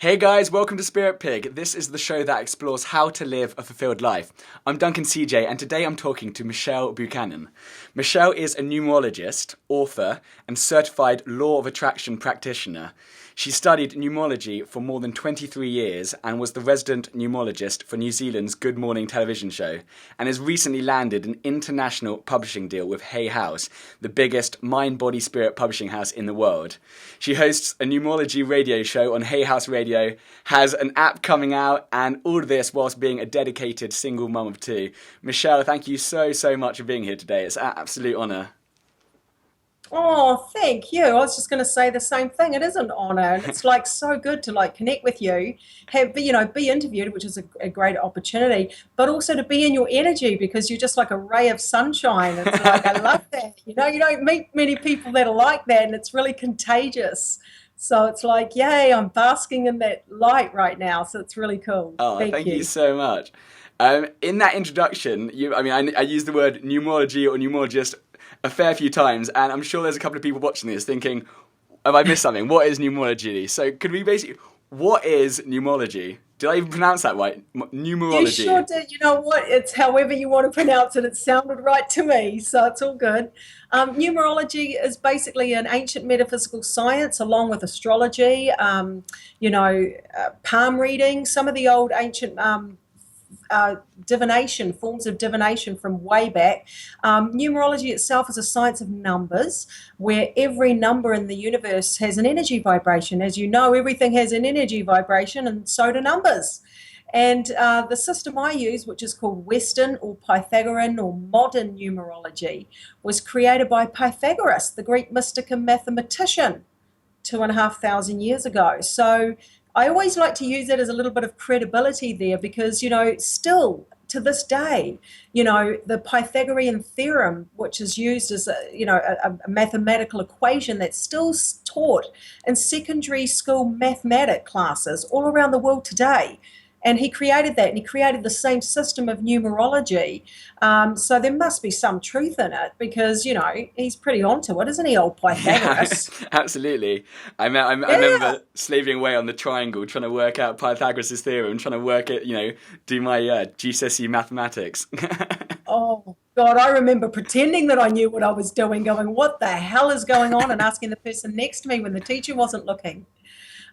Hey guys, welcome to Spirit Pig. This is the show that explores how to live a fulfilled life. I'm Duncan CJ, and today I'm talking to Michelle Buchanan. Michelle is a numerologist, author, and certified law of attraction practitioner. She studied numerology for more than 23 years and was the resident numerologist for New Zealand's Good Morning television show, and has recently landed an international publishing deal with Hay House, the biggest mind, body, spirit publishing house in the world. She hosts a numerology radio show on Hay House Radio, has an app coming out, and all of this whilst being a dedicated single mum of two. Michelle, thank you so much for being here today. It's an absolute honour. Oh, thank you. I was just going to say the same thing. It is an honor, and it's like so good to like connect with you, be interviewed, which is a great opportunity, but also to be in your energy because you're just like a ray of sunshine. It's like I love that. You don't meet many people that are like that, and it's really contagious. So it's like, yay, I'm basking in that light right now. So it's really cool. Oh, Thank thank you you. so much. In that introduction, I used the word numerology or numerologist a fair few times, and I'm sure there's a couple of people watching this thinking, have I missed something? What is numerology? So what is numerology? Did I even pronounce that right? You Numerology. sure did. You know what? It's however you want to pronounce it. It sounded right to me, so it's all good. Numerology is basically an ancient metaphysical science, along with astrology. Palm reading, some of the old ancient divination, forms of divination from way back. Numerology itself is a science of numbers, where every number in the universe has an energy vibration. As you know, everything has an energy vibration, and so do numbers. And the system I use, which is called Western or Pythagorean or modern numerology, was created by Pythagoras, the Greek mystic and mathematician, 2,500 years ago. So I always like to use it as a little bit of credibility there because, still to this day, the Pythagorean theorem, which is used as a mathematical equation that's still taught in secondary school mathematics classes all around the world today. And he created that, and he created the same system of numerology. So there must be some truth in it because, he's pretty onto it, isn't he, old Yeah, Pythagoras? absolutely. I Yeah. remember slaving away on the triangle, trying to work out Pythagoras' theorem, trying to work it, do my GCSE mathematics. Oh, God, I remember pretending that I knew what I was doing, going, what the hell is going on? And asking the person next to me when the teacher wasn't looking.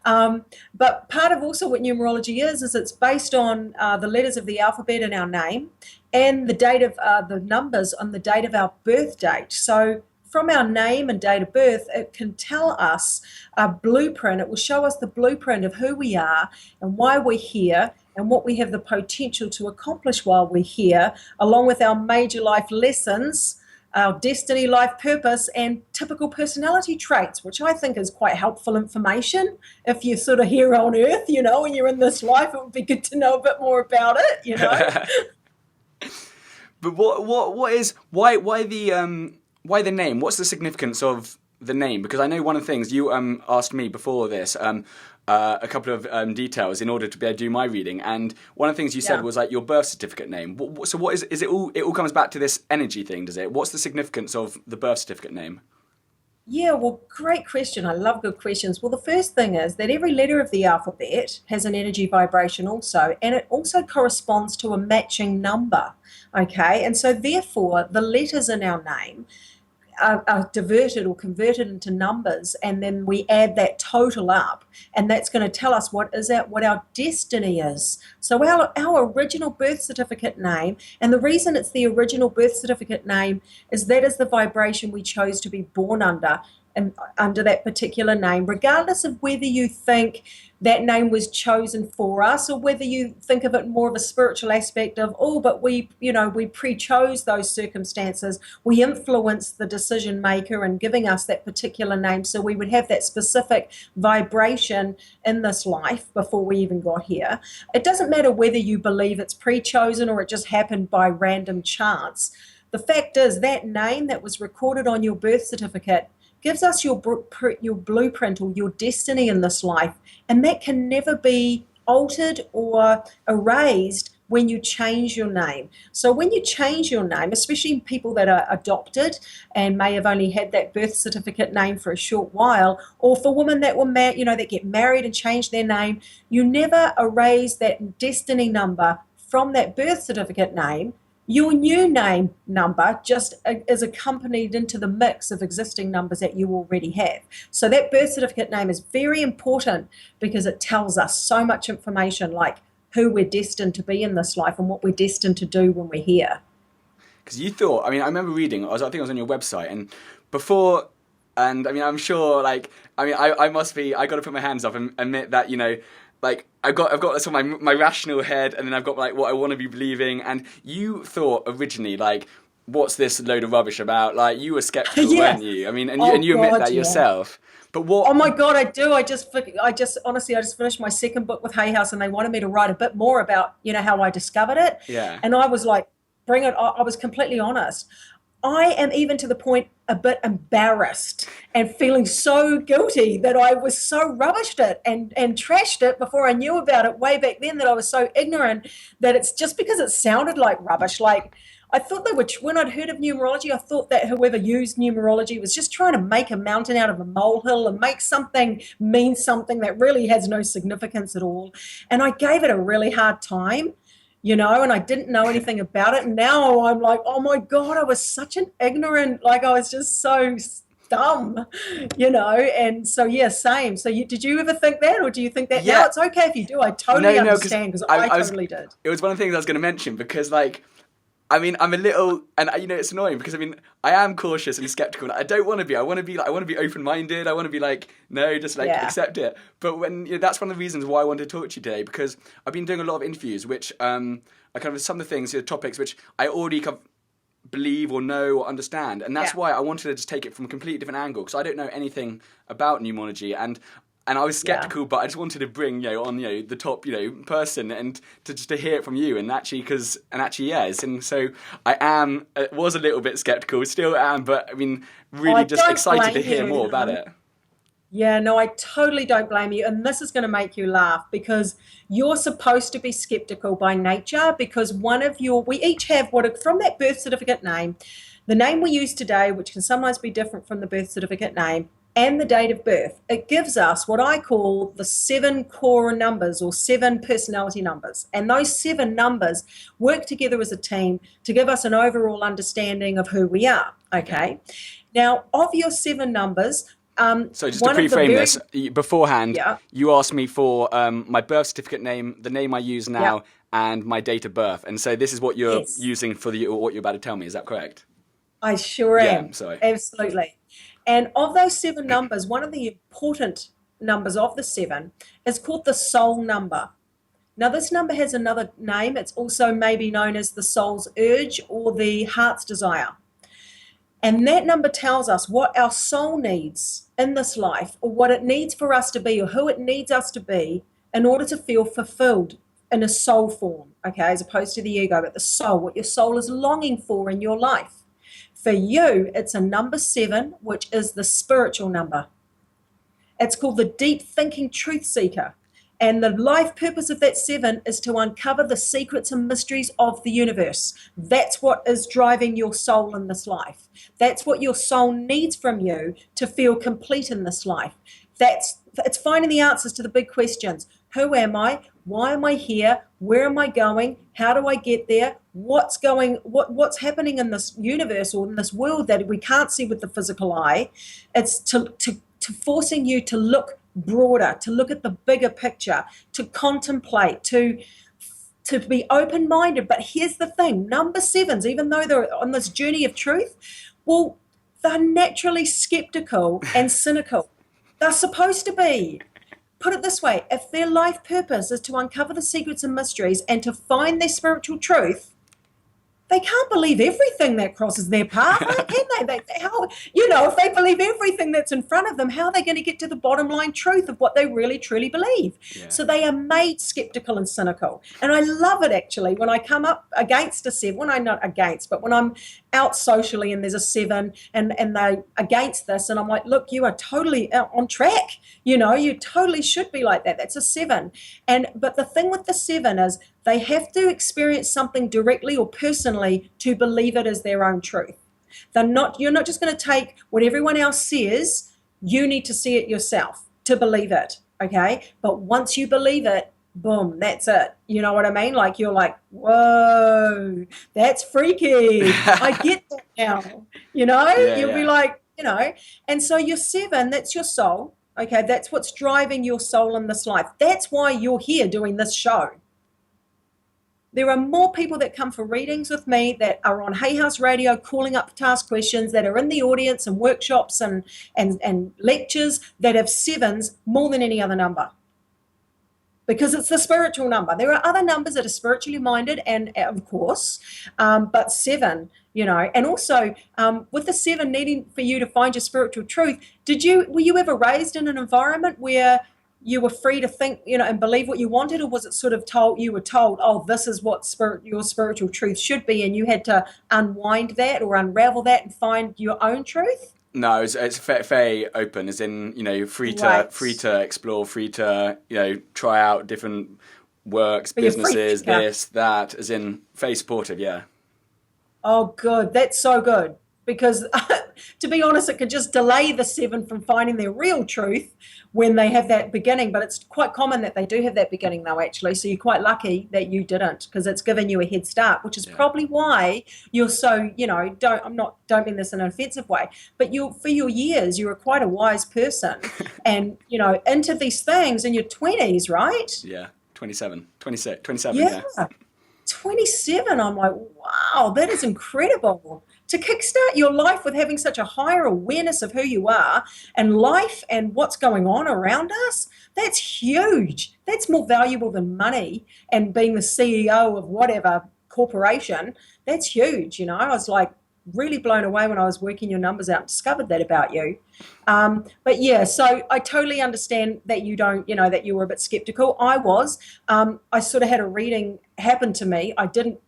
But part of also what numerology is it's based on the letters of the alphabet in our name and the date of the numbers on the date of our birth date. So from our name and date of birth, it can tell us a blueprint. It will show us the blueprint of who we are and why we're here and what we have the potential to accomplish while we're here, along with our major life lessons, our destiny, life purpose, and typical personality traits, which I think is quite helpful information. If you're sort of here on Earth, and you're in this life, it would be good to know a bit more about it. But why the name? What's the significance of the name? Because I know one of the things you asked me before this a couple of details in order to be able to do my reading, and one of the things you said Yeah. was like your birth certificate name. So what is it all? It all comes back to this energy thing, does it? What's the significance of the birth certificate name? Yeah, well, great question. I love good questions. Well, the first thing is that every letter of the alphabet has an energy vibration also, and it also corresponds to a matching number. Okay, and so therefore, the letters in our name are diverted or converted into numbers, and then we add that total up, and that's going to tell us what our destiny is. So our original birth certificate name, and the reason it's the original birth certificate name is that is the vibration we chose to be born under, and under that particular name, regardless of whether you think that name was chosen for us or whether you think of it more of a spiritual aspect of, oh, but we pre-chose those circumstances. We influenced the decision maker in giving us that particular name. So we would have that specific vibration in this life before we even got here. It doesn't matter whether you believe it's pre-chosen or it just happened by random chance. The fact is that name that was recorded on your birth certificate gives us your blueprint or your destiny in this life, and that can never be altered or erased when you change your name. So when you change your name, especially people that are adopted and may have only had that birth certificate name for a short while, or for women that were that get married and change their name, you never erase that destiny number from that birth certificate name. Your new name number just is accompanied into the mix of existing numbers that you already have. So that birth certificate name is very important because it tells us so much information, like who we're destined to be in this life and what we're destined to do when we're here. Because you thought, I remember reading, I think I was on your website, and before, and I'm sure, I must be, I got to put my hands up and admit that, I've got sort of my rational head, and then I've got what I want to be believing. And you thought originally, what's this load of rubbish about? You were skeptical, Yeah. weren't you? And you admit that yourself. But what? Oh my God, I do. I just honestly, I just finished my second book with Hay House, and they wanted me to write a bit more about how I discovered it. Yeah. And I was like, bring it. I was completely honest. I am even to the point a bit embarrassed and feeling so guilty that I was so rubbished it and trashed it before I knew about it way back then, that I was so ignorant that it's just because it sounded like rubbish. I thought they were, when I'd heard of numerology, I thought that whoever used numerology was just trying to make a mountain out of a molehill and make something mean something that really has no significance at all. And I gave it a really hard time. And I didn't know anything about it. And now I'm like, oh my God, I was such an ignorant, I was just so dumb, and so, yeah, same. So did you ever think that, or do you think that now? It's okay if you do. I totally understand, because I totally did. It was one of the things I was going to mention, because I'm a little, and it's annoying because I am cautious and skeptical. I don't want to be. I want to be open-minded. I want to be no, just accept it. But when that's one of the reasons why I wanted to talk to you today, because I've been doing a lot of interviews, which are kind of some of the things, topics which I already kind of believe or know or understand, and that's why I wanted to just take it from a completely different angle, because I don't know anything about numerology, and I was skeptical, but I just wanted to bring on the top person, and to hear it from you, and actually yes, and so I was a little bit skeptical, still am, but really just excited to hear more about it. Yeah, no, I totally don't blame you, and this is going to make you laugh, because you're supposed to be skeptical by nature, because we each have from that birth certificate name, the name we use today, which can sometimes be different from the birth certificate name, and the date of birth. It gives us what I call the 7 core numbers, or 7 personality numbers. And those 7 numbers work together as a team to give us an overall understanding of who we are. Okay. Now, of your 7 numbers, so just to pre-frame this, beforehand, you asked me for my birth certificate name, the name I use now, and my date of birth. And so this is what you're using for what you're about to tell me. Is that correct? I sure am. Yeah, sorry. Absolutely. And of those 7 numbers, one of the important numbers of the 7 is called the soul number. Now, this number has another name. It's also maybe known as the soul's urge or the heart's desire. And that number tells us what our soul needs in this life, or what it needs for us to be, or who it needs us to be in order to feel fulfilled in a soul form, okay, as opposed to the ego, but the soul, what your soul is longing for in your life. For you, it's a number 7, which is the spiritual number. It's called the deep thinking truth seeker. And the life purpose of that 7 is to uncover the secrets and mysteries of the universe. That's what is driving your soul in this life. That's what your soul needs from you to feel complete in this life. It's finding the answers to the big questions. Who am I? Why am I here? Where am I going? How do I get there? What's happening in this universe or in this world that we can't see with the physical eye? It's to forcing you to look broader, to look at the bigger picture, to contemplate, to be open-minded. But here's the thing, number 7s, even though they're on this journey of truth, well, they're naturally skeptical and cynical. They're supposed to be. Put it this way, if their life purpose is to uncover the secrets and mysteries and to find their spiritual truth, they can't believe everything that crosses their path, can they? If they believe everything that's in front of them, how are they going to get to the bottom line truth of what they really, truly believe? Yeah. So they are made skeptical and cynical. And I love it, actually, when I come up against a 7, when I'm not against, but when I'm out socially and there's a 7 and they're against this, and I'm like, look, you are totally on track. You totally should be like that. That's a 7. But the thing with the 7 is They have to experience something directly or personally to believe it as their own truth. You're not just going to take what everyone else says. You need to see it yourself to believe it. Okay. But once you believe it, boom, that's it. You know what I mean? Like you're like, whoa, that's freaky. I get that now. Yeah, You'll be yeah. like, and so you're seven, that's your soul. Okay. That's what's driving your soul in this life. That's why you're here doing this show. There are more people that come for readings with me that are on Hay House Radio calling up to ask questions, that are in the audience and workshops and lectures that have sevens more than any other number, because it's the spiritual number. There are other numbers that are spiritually minded, and of course, but seven, and also with the seven needing for you to find your spiritual truth, were you ever raised in an environment where you were free to think, and believe what you wanted, or was it sort of you were told, oh, this is what your spiritual truth should be, and you had to unwind that or unravel that and find your own truth? No, it's very open, as in, free to Right. explore, free to, try out different works, Be a free businesses, thinker. this, that, as in very supportive, yeah. Oh, good. That's so good. Because to be honest, it could just delay the seven from finding their real truth when they have that beginning. But it's quite common that they do have that beginning, though, actually. So you're quite lucky that you didn't, because it's given you a head start, which is Yeah. probably why you're so, don't mean this in an offensive way, but for your years, you were quite a wise person and, into these things in your 20s, right? Yeah, 27, 26, 27, Yeah. yeah. 27, I'm like, wow, that is incredible. To kickstart your life with having such a higher awareness of who you are and life and what's going on around us, that's huge. That's more valuable than money and being the CEO of whatever corporation. That's huge. I was like really blown away when I was working your numbers out and discovered that about you. But yeah, so I totally understand that you don't, that you were a bit skeptical. I was. I sort of had a reading happen to me. I didn't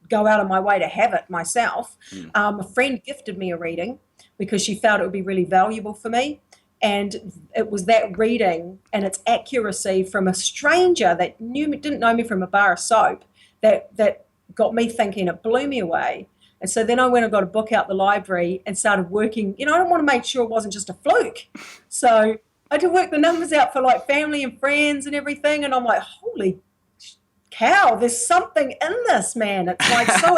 go out of my way to have it myself. A friend gifted me a reading because she felt it would be really valuable for me. And it was that reading and its accuracy from a stranger that didn't know me from a bar of soap that got me thinking. It blew me away. And so then I went and got a book out the library and started working. I don't want to make sure it wasn't just a fluke. So I had to work the numbers out for like family and friends and everything. And I'm like, holy cow, there's something in this, man. It's like so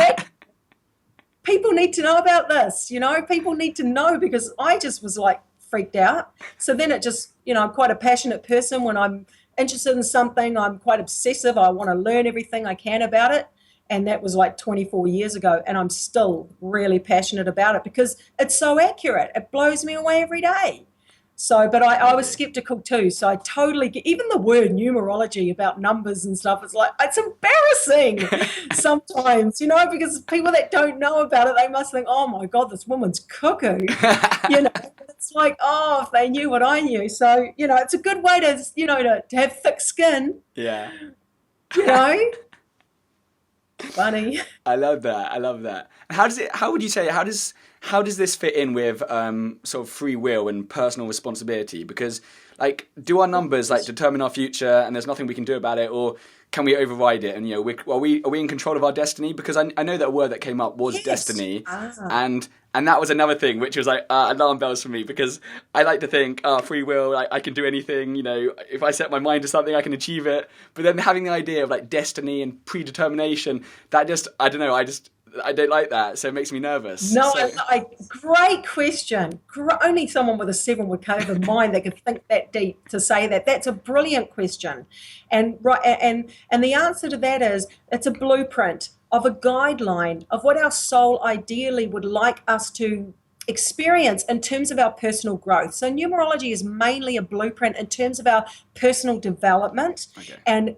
people need to know about this, people need to know, because I just was like freaked out. So then it just, I'm quite a passionate person. When I'm interested in something, I'm quite obsessive. I want to learn everything I can about it. And that was like 24 years ago. And I'm still really passionate about it because it's so accurate. It blows me away every day. So, but I was skeptical too. So I totally get, even the word numerology about numbers and stuff, it's like, it's embarrassing sometimes, because people that don't know about it, they must think, oh my God, this woman's cuckoo. It's like, oh, if they knew what I knew. So, it's a good way to, to have thick skin. Yeah. Funny. I love that. How does this fit in with sort of free will and personal responsibility? Because like, do our numbers like determine our future and there's nothing we can do about it, or can we override it? And are we in control of our destiny? Because I know that word that came up was Yes. destiny, and that was another thing which was like alarm bells for me, because I like to think free will, I can do anything. If I set my mind to something, I can achieve it. But then having the idea of like destiny and predetermination, that just, I don't know, I don't like that, so it makes me nervous. No, So, great question. Only someone with a 7 would have a mind that could think that deep to say that. That's a brilliant question, and the answer to that is it's a blueprint of a guideline of what our soul ideally would like us to experience in terms of our personal growth. So numerology is mainly a blueprint in terms of our personal development. Okay. And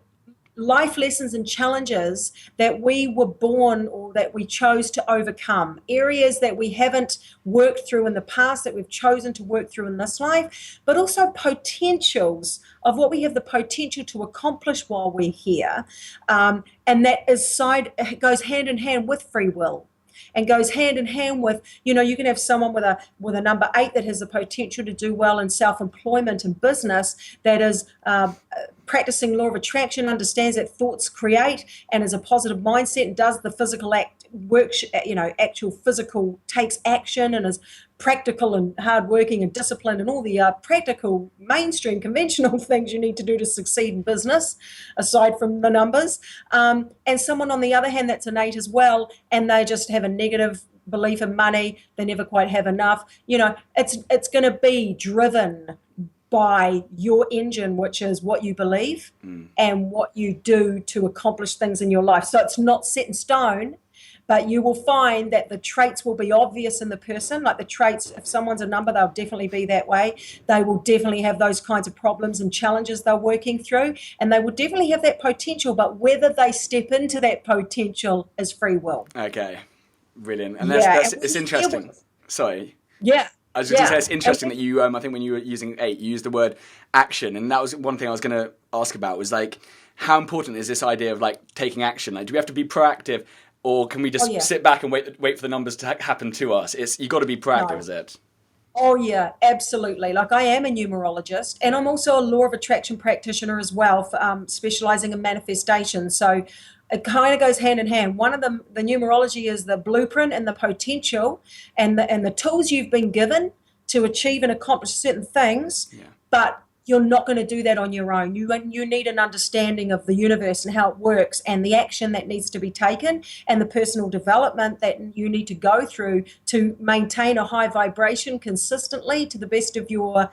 life lessons and challenges that we were born or that we chose to overcome, areas that we haven't worked through in the past that we've chosen to work through in this life, but also potentials of what we have the potential to accomplish while we're here. And that goes hand in hand with free will. And goes hand in hand with, you can have someone with a number 8 that has the potential to do well in self-employment and business, that is practicing law of attraction, understands that thoughts create and is a positive mindset and does the physical act, works, actual physical, takes action and is practical and hardworking and disciplined and all the practical, mainstream, conventional things you need to do to succeed in business, aside from the numbers. And someone on the other hand that's innate as well, and they just have a negative belief in money, they never quite have enough. It's going to be driven by your engine, which is what you believe and what you do to accomplish things in your life. So it's not set in stone, but you will find that the traits will be obvious in the person. Like the traits, if someone's a number, they'll definitely be that way. They will definitely have those kinds of problems and challenges they're working through, and they will definitely have that potential, but whether they step into that potential is free will. Okay, brilliant. And Yeah, it's interesting. Sorry. Yeah. I was just going to say, it's interesting that you, I think when you were using 8, you used the word action. And that was one thing I was going to ask about, was like, how important is this idea of like taking action? Like, do we have to be proactive, or can we just sit back and wait for the numbers to happen to us? You got to be proactive, is it? Oh, yeah, absolutely. Like, I am a numerologist, and I'm also a law of attraction practitioner as well, for, specializing in manifestation. So it kind of goes hand in hand. One of the numerology is the blueprint and the potential and the tools you've been given to achieve and accomplish certain things, but you're not going to do that on your own. You need an understanding of the universe and how it works, and the action that needs to be taken, and the personal development that you need to go through to maintain a high vibration consistently to the best of your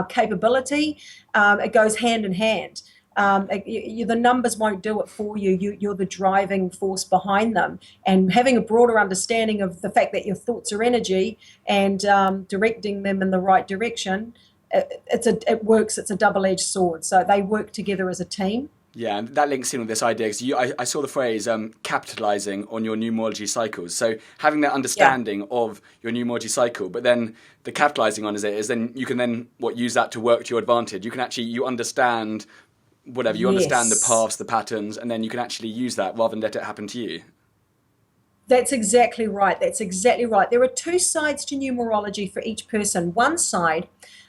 capability. It goes hand in hand. The numbers won't do it for you. You're the driving force behind them, and having a broader understanding of the fact that your thoughts are energy and directing them in the right direction, it works. It's a double-edged sword. So they work together as a team. Yeah, and that links in with this idea, because I saw the phrase capitalizing on your numerology cycles. So having that understanding of your numerology cycle, but then the capitalizing on is then you can then use that to work to your advantage. You can actually, understand whatever, you understand the paths, the patterns, and then you can actually use that rather than let it happen to you. That's exactly right. There are 2 sides to numerology for each person. One side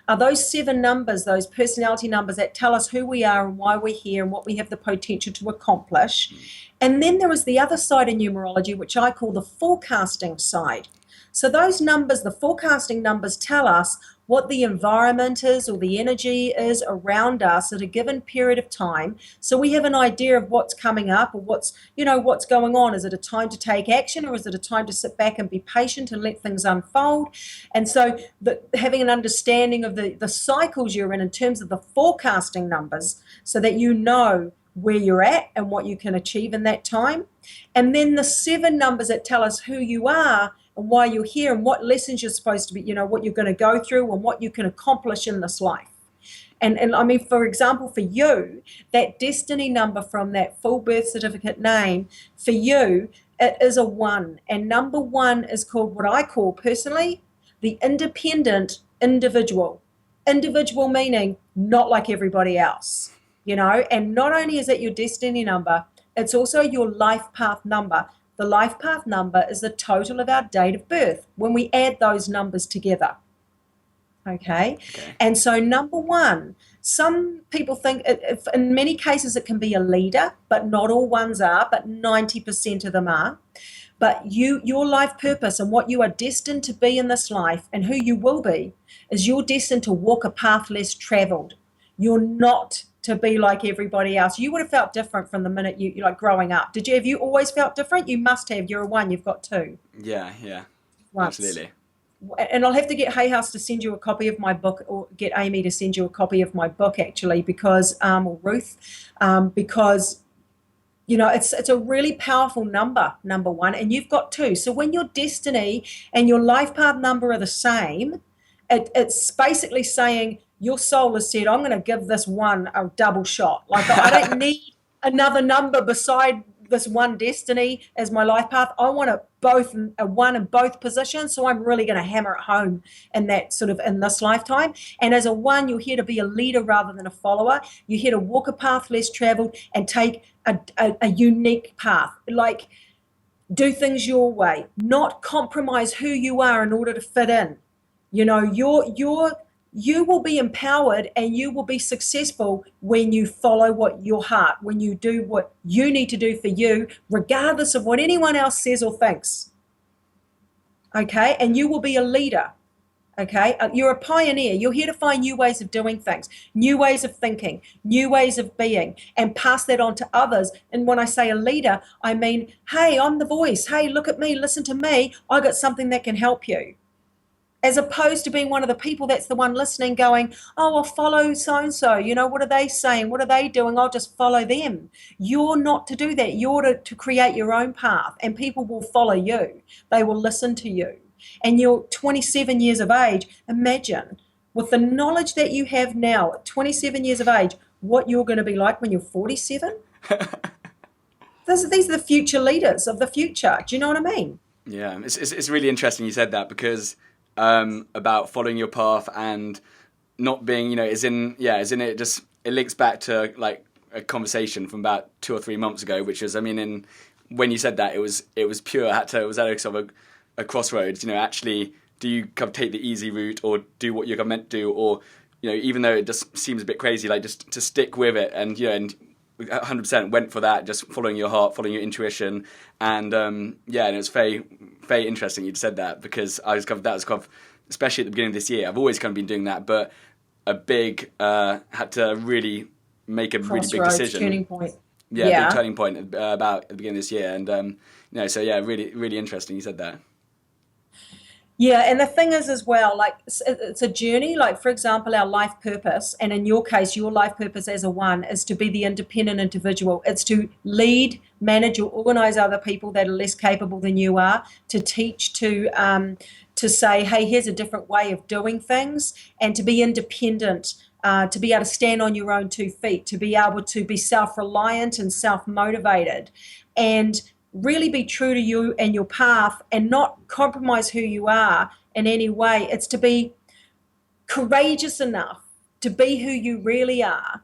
are those 7 numbers, those personality numbers that tell us who we are and why we're here and what we have the potential to accomplish. And then there is the other side of numerology, which I call the forecasting side. So those numbers, the forecasting numbers, tell us what the environment is or the energy is around us at a given period of time. So we have an idea of what's coming up or what's going on. Is it a time to take action, or is it a time to sit back and be patient and let things unfold? And so having an understanding of the cycles you're in terms of the forecasting numbers, so that you know where you're at and what you can achieve in that time. And then the 7 numbers that tell us who you are and why you're here and what lessons you're supposed to be, what you're going to go through and what you can accomplish in this life. And I mean, for example, for you, that destiny number from that full birth certificate name, for you, it is a 1. And number 1 is called, what I call personally, the independent individual. Individual meaning not like everybody else, and not only is it your destiny number, it's also your life path number. The life path number is the total of our date of birth when we add those numbers together. Okay. And so number 1, some people think, in many cases it can be a leader, but not all ones are, but 90% of them are. But your life purpose and what you are destined to be in this life and who you will be is you're destined to walk a path less traveled. You're not to be like everybody else. You would have felt different from the minute you like growing up. Have you always felt different? You must have. You're a 1. You've got 2. Yeah. Once. Absolutely. And I'll have to get Hay House to send you a copy of my book, or get Amy to send you a copy of my book, actually, because or Ruth, because it's a really powerful number 1, and you've got 2. So when your destiny and your life path number are the same, it's basically saying your soul has said, I'm going to give this 1 a double shot. Like, I don't need another number beside this 1 destiny as my life path. I want a 1 in both positions. So I'm really going to hammer it home in this lifetime. And as a 1, you're here to be a leader rather than a follower. You're here to walk a path less traveled and take a unique path. Like, do things your way, not compromise who you are in order to fit in. Your you will be empowered and you will be successful when you follow what your heart, when you do what you need to do for you, regardless of what anyone else says or thinks. Okay? And you will be a leader. Okay? You're a pioneer. You're here to find new ways of doing things, new ways of thinking, new ways of being, and pass that on to others. And when I say a leader, I mean, hey, I'm the voice. Hey, look at me, listen to me. I got something that can help you. As opposed to being one of the people that's the one listening going, oh, I'll follow so-and-so. You know, what are they saying? What are they doing? I'll just follow them. You're not to do that. You're to create your own path, and people will follow you. They will listen to you. And you're 27 years of age. Imagine, with the knowledge that you have now at 27 years of age, what you're going to be like when you're 47. These are the future leaders of the future. Do you know what I mean? Yeah, it's really interesting you said that, because about following your path and not being, you know, it links back to like a conversation from about 2 or 3 months ago, which was, I mean, when you said that, it was pure. It was at a sort of a crossroads. You know, actually, do you kind of take the easy route or do what you're meant to do, or, you know, even though it just seems a bit crazy, like just to stick with it, and you know, and 100% went for that, just following your heart, following your intuition, and and it was very, very interesting you'd said that, because that was especially at the beginning of this year. I've always kind of been doing that, but a big had to really make a really big decision. Turning point. Yeah, big turning point about at the beginning of this year, and really, really interesting you said that. Yeah, and the thing is as well, like it's a journey. Like, for example, our life purpose, and in your case, your life purpose as a one is to be the independent individual. It's to lead, manage, or organize other people that are less capable than you are, to teach, to say, hey, here's a different way of doing things, and to be independent, to be able to stand on your own 2 feet, to be able to be self-reliant and self-motivated, and really be true to you and your path and not compromise who you are in any way. It's to be courageous enough to be who you really are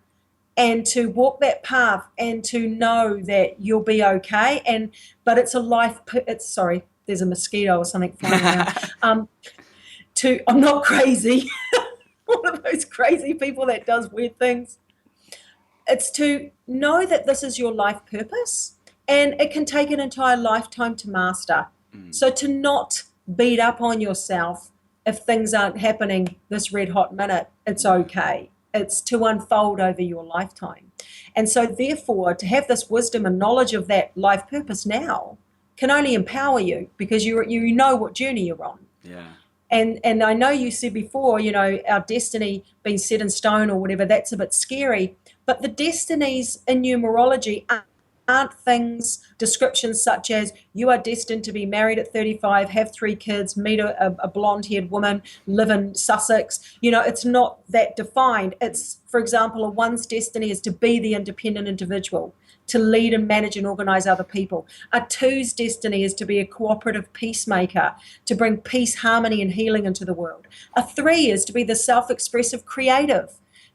and to walk that path and to know that you'll be okay. But it's a life, sorry, there's a mosquito or something flying around. I'm not crazy. One of those crazy people that does weird things. It's to know that this is your life purpose. And it can take an entire lifetime to master. So to not beat up on yourself if things aren't happening this red hot minute, it's okay. It's to unfold over your lifetime. And so therefore, to have this wisdom and knowledge of that life purpose now can only empower you, because you know what journey you're on. Yeah. And I know you said before, you know, our destiny being set in stone or whatever, that's a bit scary. But the destinies in numerology aren't things, descriptions such as you are destined to be married at 35, have 3 kids, meet a blonde-haired woman, live in Sussex. You know, it's not that defined. It's, for example, a one's destiny is to be the independent individual, to lead and manage and organize other people. A 2's destiny is to be a cooperative peacemaker, to bring peace, harmony, and healing into the world. A 3 is to be the self-expressive creative,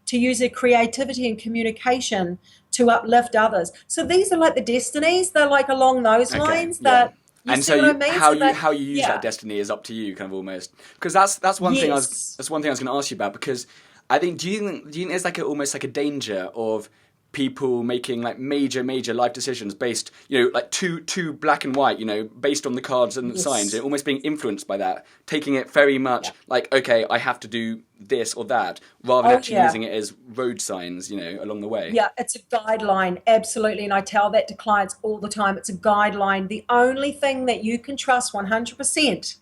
to use their creativity and communication to uplift others. So these are like the destinies. They're like along those lines. That you and see what I mean? How you use that destiny is up to you, kind of almost. Because that's one thing I was going to ask you about. Because I think do you think there's like almost like a danger of people making like major life decisions based, you know, like too black and white, you know, based on the cards and the signs, and almost being influenced by that, taking it very much like, okay, I have to do this or that, rather than actually using it as road signs, you know, along the way. Yeah, it's a guideline, absolutely. And I tell that to clients all the time. It's a guideline. The only thing that you can trust 100%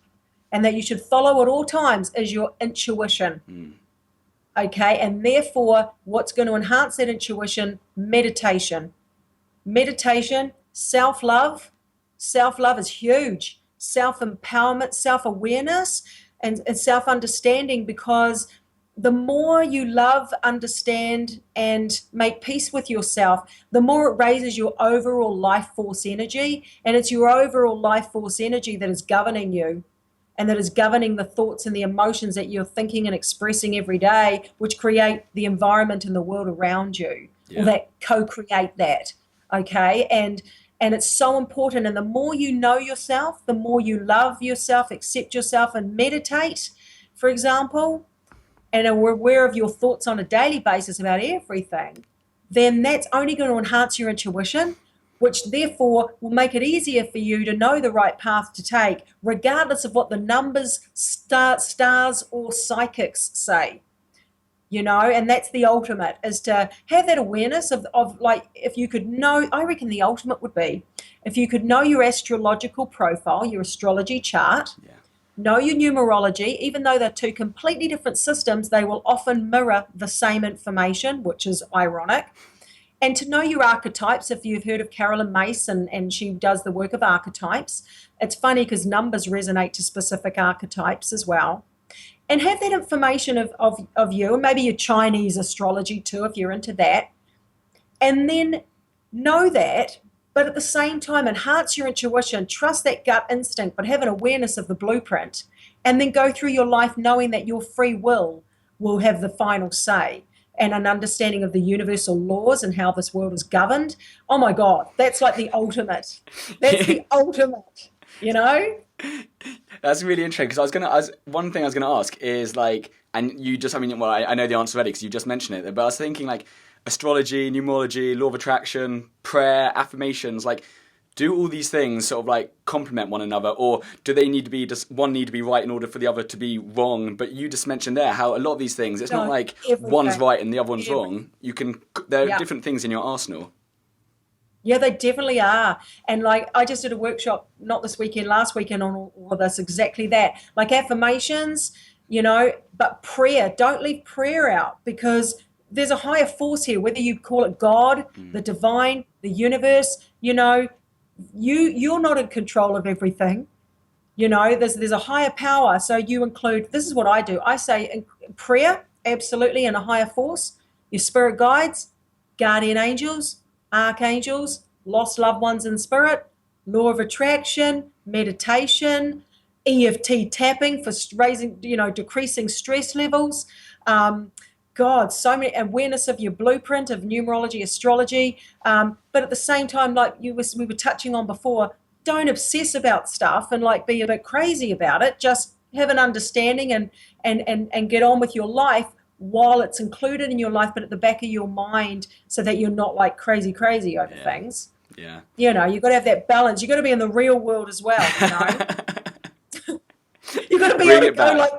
and that you should follow at all times is your intuition. Okay, and therefore, what's going to enhance that intuition? Meditation. Meditation, self-love. Self-love is huge. Self-empowerment, self-awareness, and self-understanding, because the more you love, understand, and make peace with yourself, the more it raises your overall life force energy, and it's your overall life force energy that is governing you, and that is governing the thoughts and the emotions that you're thinking and expressing every day, which create the environment and the world around you, or that co-create that, okay? And it's so important. And the more you know yourself, the more you love yourself, accept yourself, and meditate, for example, and are aware of your thoughts on a daily basis about everything, then that's only going to enhance your intuition, which therefore will make it easier for you to know the right path to take, regardless of what the numbers, stars, or psychics say. And that's the ultimate, is to have that awareness of like, if you could know, I reckon the ultimate would be if you could know your astrological profile, your astrology chart, know your numerology. Even though they're two completely different systems, they will often mirror the same information, which is ironic. And to know your archetypes, if you've heard of Carolyn Mace, and she does the work of archetypes. It's funny because numbers resonate to specific archetypes as well. And have that information of you, and maybe your Chinese astrology too, if you're into that. And then know that, but at the same time, enhance your intuition, trust that gut instinct, but have an awareness of the blueprint. And then go through your life knowing that your free will have the final say, and an understanding of the universal laws and how this world is governed. Oh my God, that's like the ultimate. That's the ultimate, That's really interesting, because one thing I was gonna ask is like, and you just, I know the answer already because you just mentioned it, but I was thinking like astrology, numerology, law of attraction, prayer, affirmations, like, do all these things sort of like complement one another, or do they need to be one need to be right in order for the other to be wrong? But you just mentioned there how a lot of these things, it's not like one's right and the other one's wrong. There are different things in your arsenal. Yeah, they definitely are. And like, I just did a workshop, not this weekend, last weekend, on all of this, exactly that. Like affirmations, but prayer, don't leave prayer out, because there's a higher force here, whether you call it God, the divine, the universe, you're not in control of everything. There's a higher power. So you include, this is what I do. I say prayer, absolutely, and a higher force, your spirit guides, guardian angels, archangels, lost loved ones in spirit, law of attraction, meditation, EFT tapping for raising, decreasing stress levels. God, so many, awareness of your blueprint of numerology, astrology. But at the same time, like we were touching on before, don't obsess about stuff and like be a bit crazy about it. Just have an understanding and get on with your life while it's included in your life, but at the back of your mind, so that you're not like crazy over things. Yeah. You've got to have that balance. You've got to be in the real world as well, You've got to be able to go like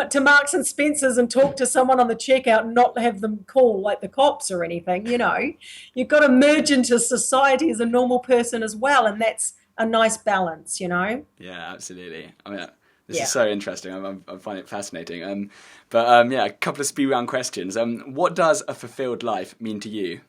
to Marks and Spencer's and talk to someone on the checkout and not have them call like the cops or anything, You've got to merge into society as a normal person as well, and that's a nice balance, Yeah, absolutely. This is so interesting. I find it fascinating. A couple of speed round questions. What does a fulfilled life mean to you?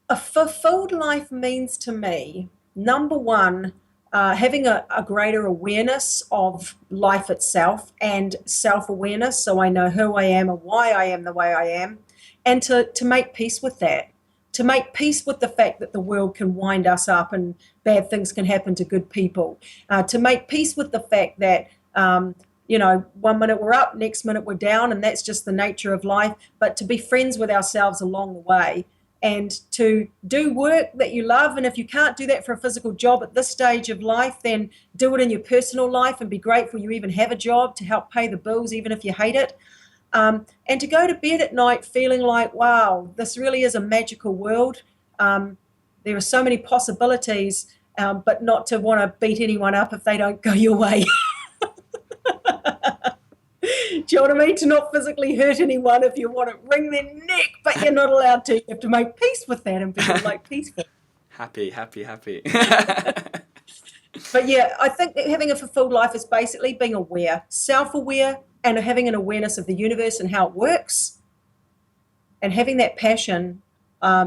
A fulfilled life means to me, number one, having a greater awareness of life itself and self-awareness, so I know who I am and why I am the way I am, and to make peace with that. To make peace with the fact that the world can wind us up and bad things can happen to good people. To make peace with the fact that, 1 minute we're up, next minute we're down, and that's just the nature of life. But to be friends with ourselves along the way, and to do work that you love. And if you can't do that for a physical job at this stage of life, then do it in your personal life and be grateful you even have a job to help pay the bills, even if you hate it. And to go to bed at night feeling like, wow, this really is a magical world. There are so many possibilities, but not to want to beat anyone up if they don't go your way. Do you know what I mean? To not physically hurt anyone if you want to wring their neck, but you're not allowed to. You have to make peace with that and be like peaceful. Happy. But yeah, I think that having a fulfilled life is basically being aware, self-aware, and having an awareness of the universe and how it works, and having that passion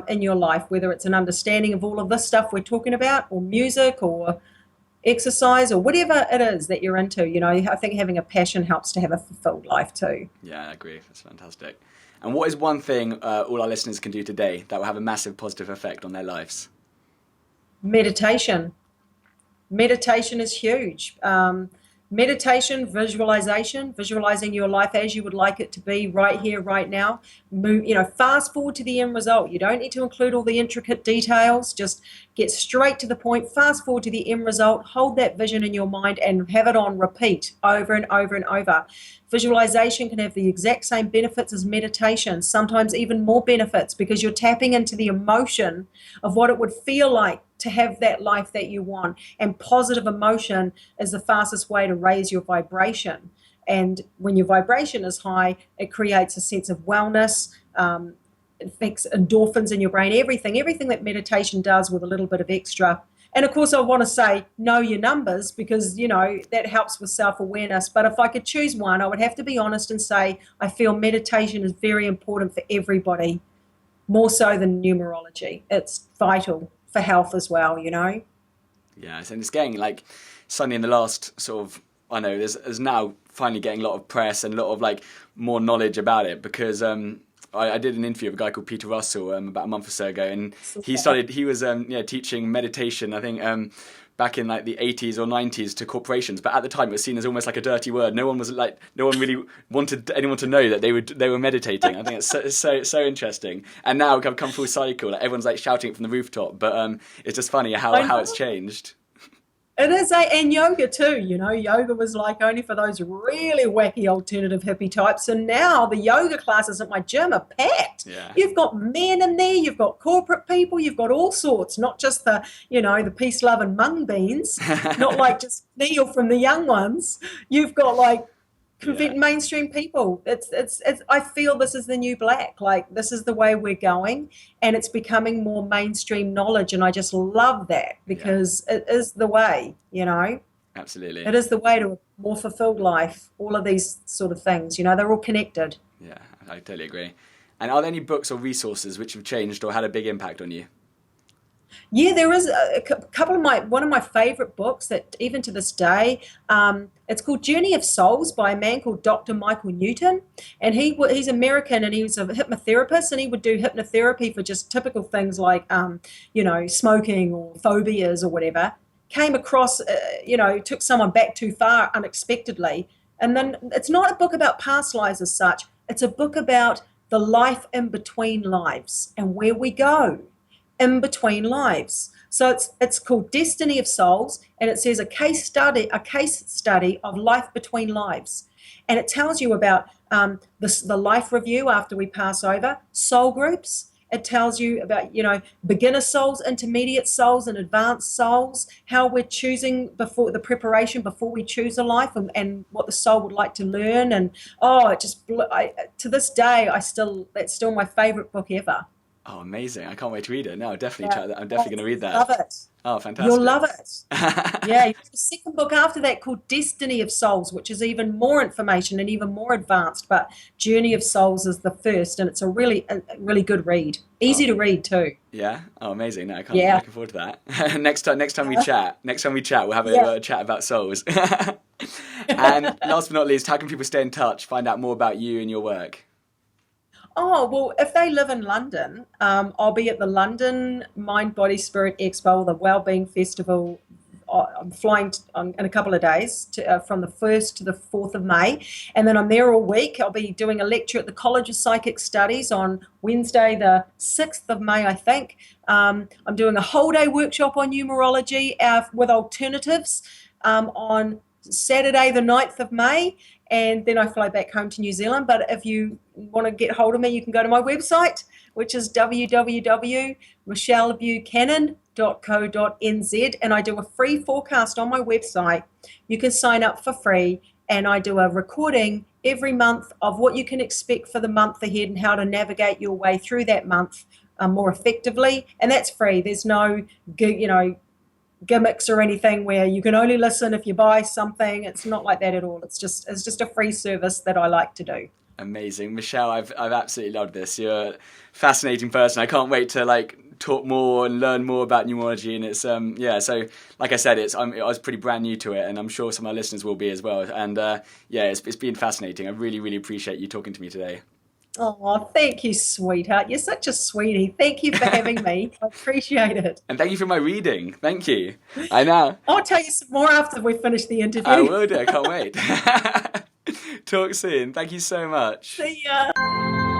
in your life, whether it's an understanding of all of this stuff we're talking about, or music, or exercise, or whatever it is that you're into. I think having a passion helps to have a fulfilled life too. Yeah, I agree. That's fantastic. And what is one thing all our listeners can do today that will have a massive positive effect on their lives? Meditation. Meditation is huge. Meditation, visualization, visualizing your life as you would like it to be right here, right now. Move, fast forward to the end result. You don't need to include all the intricate details. Just get straight to the point, fast forward to the end result, hold that vision in your mind and have it on repeat over and over and over. Visualization can have the exact same benefits as meditation, sometimes even more benefits, because you're tapping into the emotion of what it would feel like to have that life that you want. And positive emotion is the fastest way to raise your vibration. And when your vibration is high, it creates a sense of wellness. It affects endorphins in your brain, everything that meditation does with a little bit of extra. And of course, I want to say know your numbers, because, that helps with self-awareness. But if I could choose one, I would have to be honest and say I feel meditation is very important for everybody, more so than numerology. It's vital for health as well, Yeah, and it's getting like suddenly in the last sort of, I know there's now finally getting a lot of press and a lot of like more knowledge about it, because I did an interview with a guy called Peter Russell about a month or so ago, and he was teaching meditation, I think back in like the 80s or 90s to corporations, but at the time it was seen as almost like a dirty word. No one really wanted anyone to know that they were meditating. I think it's so interesting. And now I've come full cycle. Like everyone's like shouting it from the rooftop, but it's just funny how it's changed. It is, and yoga too. Yoga was like only for those really wacky alternative hippie types, and now the yoga classes at my gym are packed. Yeah. You've got men in there, you've got corporate people, you've got all sorts, not just the peace, love, and mung beans, not like just Neil from the young ones. You've got like mainstream people. It's I feel this is the new black. Like this is the way we're going, and it's becoming more mainstream knowledge, and I just love that, because it is the way, Absolutely. It is the way to a more fulfilled life. All of these sort of things, they're all connected. Yeah, I totally agree. And are there any books or resources which have changed or had a big impact on you? Yeah, there is a couple of one of my favorite books that even to this day, it's called Journey of Souls by a man called Dr. Michael Newton, and he's American, and he was a hypnotherapist, and he would do hypnotherapy for just typical things like smoking or phobias or whatever. Came across, took someone back too far unexpectedly, and then it's not a book about past lives as such. It's a book about the life in between lives and where we go in between lives. So it's called Destiny of Souls, and it says a case study of life between lives, and it tells you about the life review after we pass over, soul groups. It tells you about beginner souls, intermediate souls, and advanced souls, how we're choosing before the preparation before we choose a life, and what the soul would like to learn. And to this day that's still my favorite book ever. Oh, amazing. I can't wait to read it. No, definitely try that. I'm definitely going to read that. Love it. Oh, fantastic. You'll love it. Yeah, you have a second book after that called Destiny of Souls, which is even more information and even more advanced. But Journey of Souls is the first, and it's a really good read. Easy to read too. Yeah. Oh, amazing. No, I can't. I'm looking forward to that. next time we chat, we'll have a chat about souls. And last but not least, how can people stay in touch, find out more about you and your work? Oh, well, if they live in London, I'll be at the London Mind, Body, Spirit Expo, the Wellbeing Festival. I'm flying in a couple of days from the 1st to the 4th of May. And then I'm there all week. I'll be doing a lecture at the College of Psychic Studies on Wednesday, the 6th of May, I think. I'm doing a whole day workshop on numerology with alternatives on Saturday, the 9th of May. And then I fly back home to New Zealand. But if you want to get hold of me, you can go to my website, which is www.michellebuchanan.co.nz, and I do a free forecast on my website. You can sign up for free, and I do a recording every month of what you can expect for the month ahead and how to navigate your way through that month more effectively. And that's free. There's no, gimmicks or anything where you can only listen if you buy something. It's not like that at all. It's just a free service that I like to do. Amazing. Michelle, I've absolutely loved this. You're a fascinating person. I can't wait to talk more and learn more about numerology. And it's so like I said, I was pretty brand new to it, and I'm sure some of our listeners will be as well. And it's been fascinating. I really, really appreciate you talking to me today. Oh, thank you, sweetheart. You're such a sweetie. Thank you for having me. I appreciate it. And thank you for my reading. Thank you. I know. I'll tell you some more after we finish the I interview. will do. I can't wait. Talk soon. Thank you so much. See ya.